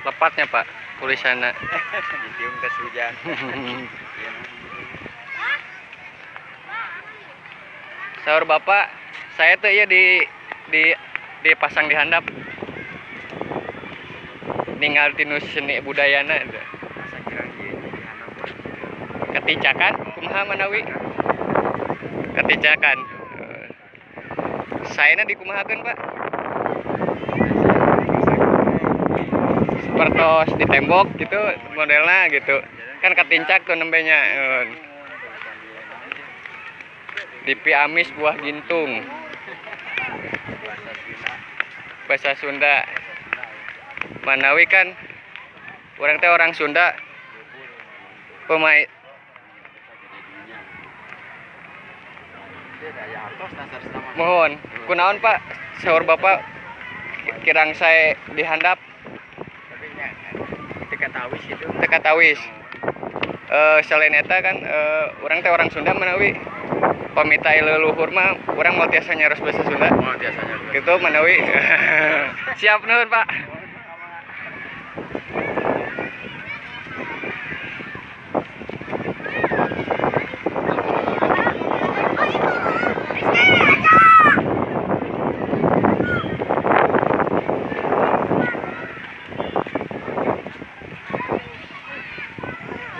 Lepatnya Pak tulisannya. Ditium tes hujan. Sahur Bapak, saya tuh ya dipasang di handap. Ninggal tinus seni budayana itu. Masa kira ieu di handap. Keticakan kumaha manawi? Keticakan. Saena dikumahakeun Pak? Sepertos di tembok gitu modelnya gitu. Kan ketincak tuh nembenya. Dipi amis buah gintung. Bahasa Sunda. Manawi kan orang teh orang Sunda. Pemain mohon, kunaon Pak? Sahur Bapak kirang saya dihandap Teka tawis itu. teka tawis. Selain eta kan orang teh orang Sunda manawi pamitai leluhur mah urang mau tiasa nyaros bahasa Sunda. Oh, biasanya. Gitu manawi. Siap nuhun Pak.